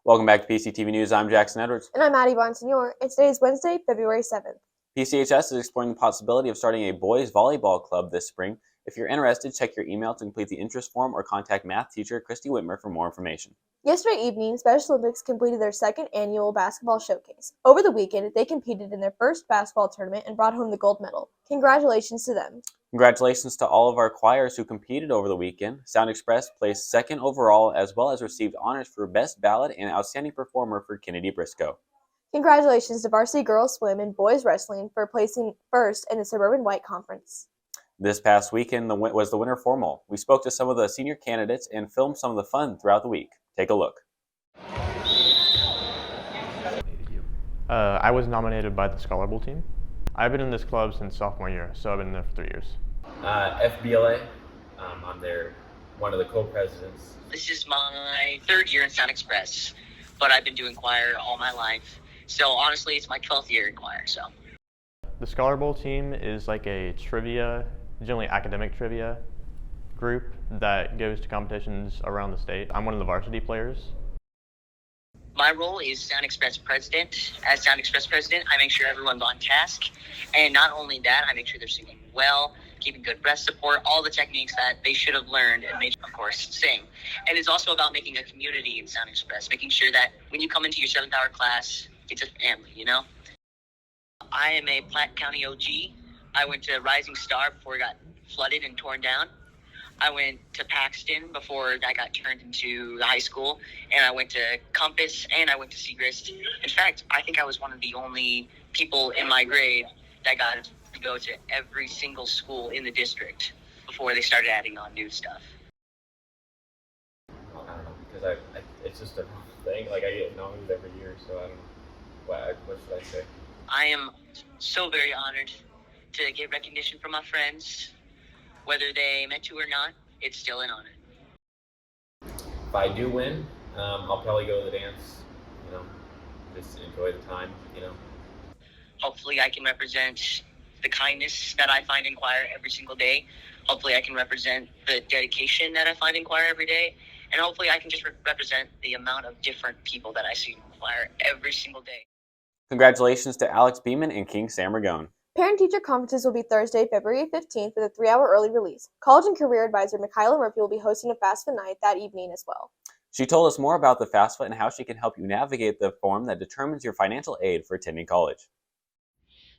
Welcome back to PCTV News. I'm Jackson Edwards. And I'm Maddie Bonsignor, and today is Wednesday, February 7th. PCHS is exploring the possibility of starting a boys volleyball club this spring. If you're interested, check your email to complete the interest form or contact math teacher Christy Whitmer for more information. Yesterday evening, Special Olympics completed their second annual basketball showcase. Over the weekend, they competed in their first basketball tournament and brought home the gold medal. Congratulations to them. Congratulations to all of our choirs who competed over the weekend. Sound Express placed second overall as well as received honors for Best Ballad and Outstanding Performer for Kennedy Briscoe. Congratulations to Varsity Girls Swim and Boys Wrestling for placing first in the Suburban White Conference. This past weekend was the winter formal. We spoke to some of the senior candidates and filmed some of the fun throughout the week. Take a look. I was nominated by the Scholar Bowl team. I've been in this club since sophomore year, so I've been there for 3 years. FBLA, I'm one of the co-presidents. This is my third year in Sound Express, but I've been doing choir all my life. So honestly, it's my 12th year in choir. So the Scholar Bowl team is like a trivia, generally academic trivia group that goes to competitions around the state. I'm one of the varsity players. My role is Sound Express president. As Sound Express president, I make sure everyone's on task. And not only that, I make sure they're singing well, keeping good breath support, all the techniques that they should have learned and made, of course, sing. And it's also about making a community in Sound Express, making sure that when you come into your 7th hour class, it's a family, you know? I am a Platte County OG. I went to Rising Star before it got flooded and torn down. I went to Paxton before I got turned into the high school, and I went to Compass, and I went to Segrist. In fact, I think I was one of the only people in my grade that got to go to every single school in the district before they started adding on new stuff. I don't know, because it's just a thing. Like, I get nominated every year, so I don't know. What should I say? I am so very honored to get recognition from my friends. Whether they meant to or not, it's still an honor. If I do win, I'll probably go to the dance, just enjoy the time, Hopefully I can represent the kindness that I find in choir every single day. Hopefully I can represent the dedication that I find in choir every day. And hopefully I can just represent the amount of different people that I see in choir every single day. Congratulations to Alex Beeman and King Sam Ragone. Parent-teacher conferences will be Thursday, February 15th with a 3-hour early release. College and career advisor Michaela Murphy will be hosting a FAFSA night that evening as well. She told us more about the FAFSA and how she can help you navigate the form that determines your financial aid for attending college.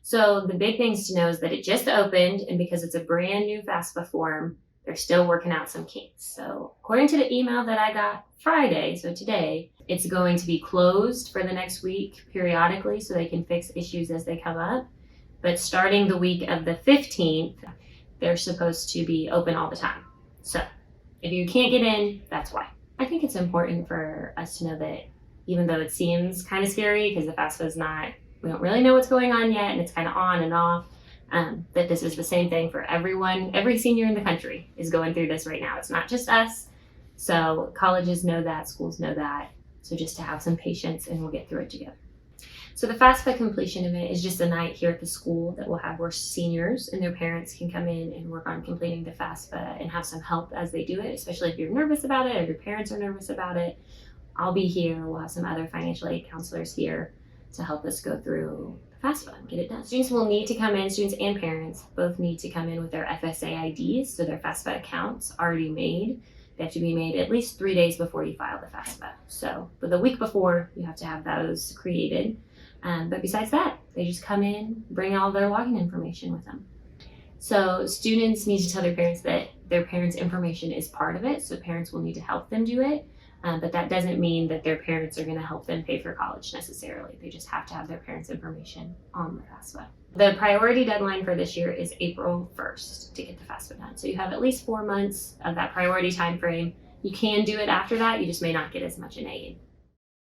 So the big things to know is that it just opened, and because it's a brand new FAFSA form, they're still working out some kinks. So according to the email that I got Friday, so today, it's going to be closed for the next week periodically so they can fix issues as they come up. But starting the week of the 15th, they're supposed to be open all the time. So if you can't get in, that's why. I think it's important for us to know that even though it seems kind of scary because the FAFSA is not, we don't really know what's going on yet and it's kind of on and off, that this is the same thing for everyone. Every senior in the country is going through this right now. It's not just us. So colleges know that, schools know that. So just to have some patience and we'll get through it together. So the FAFSA completion event is just a night here at the school that we'll have where seniors and their parents can come in and work on completing the FAFSA and have some help as they do it, especially if you're nervous about it or your parents are nervous about it. I'll be here. We'll have some other financial aid counselors here to help us go through the FAFSA and get it done. Students will need to come in, students and parents both need to come in with their FSA IDs, so their FAFSA accounts already made. They have to be made at least 3 days before you file the FAFSA. So, but the week before, you have to have those created. But besides that, they just come in, bring all their login information with them. So students need to tell their parents that their parents' information is part of it, so parents will need to help them do it. But that doesn't mean that their parents are going to help them pay for college necessarily. They just have to have their parents' information on the FAFSA. The priority deadline for this year is April 1st to get the FAFSA done. So you have at least 4 months of that priority time frame. You can do it after that, you just may not get as much in aid.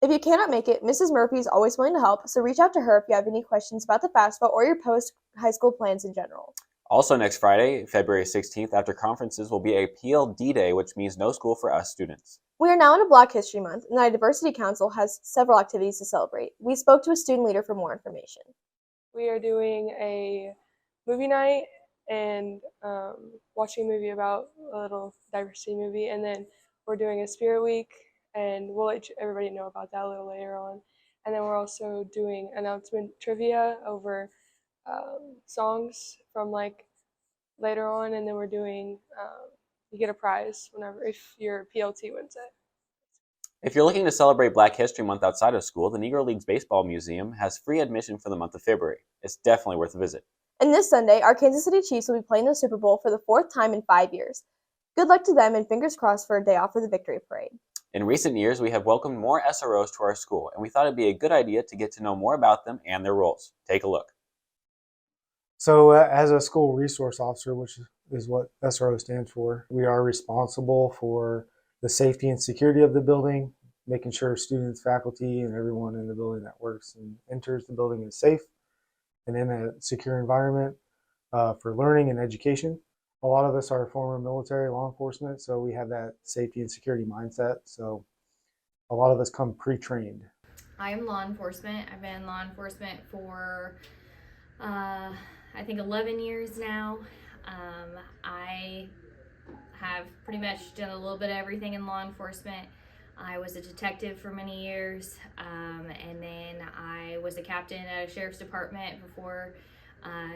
If you cannot make it, Mrs. Murphy is always willing to help, so reach out to her if you have any questions about the FAFSA or your post-high school plans in general. Also next Friday, February 16th, after conferences will be a PLD Day, which means no school for us students. We are now in a Black History Month, and the Diversity Council has several activities to celebrate. We spoke to a student leader for more information. We are doing a movie night and watching a movie about a little diversity movie, and then we're doing a spirit week and we'll let everybody know about that a little later on. And then we're also doing announcement trivia over songs from like later on, and then we're doing you get a prize whenever if your PLT wins it. If you're looking to celebrate Black History Month outside of school, the Negro Leagues Baseball Museum has free admission for the month of February. It's definitely worth a visit. And this Sunday, our Kansas City Chiefs will be playing the Super Bowl for the 4th time in 5 years. Good luck to them and fingers crossed for a day off for the victory parade. In recent years, we have welcomed more SROs to our school, and we thought it'd be a good idea to get to know more about them and their roles. Take a look. So as a school resource officer, which is what SRO stands for, we are responsible for the safety and security of the building, making sure students, faculty, and everyone in the building that works and enters the building is safe and in a secure environment for learning and education. A lot of us are former military, law enforcement, so we have that safety and security mindset. So a lot of us come pre-trained. I am law enforcement. I've been in law enforcement for I think 11 years now. I have pretty much done a little bit of everything in law enforcement. I was a detective for many years, and then I was a captain at a sheriff's department before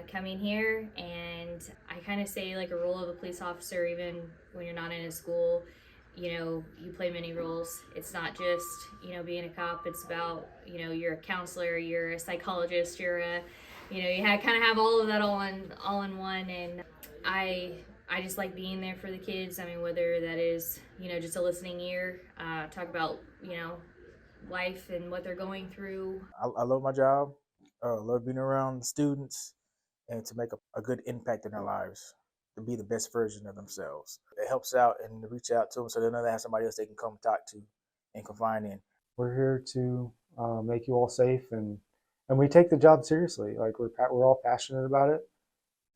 coming here. And I kind of say like a role of a police officer, even when you're not in a school, you know, you play many roles. It's not just, you know, being a cop. It's about, you know, you're a counselor, you're a psychologist, you're a, you know, you kind of have all of that all in one. And I just like being there for the kids. I mean, whether that is, you know, just a listening ear, talk about, you know, life and what they're going through. I love my job. Love being around the students and to make a good impact in their lives, to be the best version of themselves. It helps out and to reach out to them so they know they have somebody else they can come talk to and confide in. We're here to make you all safe, and we take the job seriously. Like we're all passionate about it,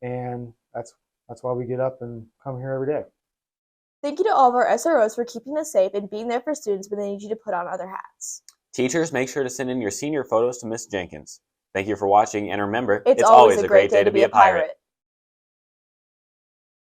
and that's why we get up and come here every day. Thank you to all of our SROs for keeping us safe and being there for students when they need you to put on other hats. Teachers, make sure to send in your senior photos to Miss Jenkins. Thank you for watching, and remember, It's always a great day to be a pirate.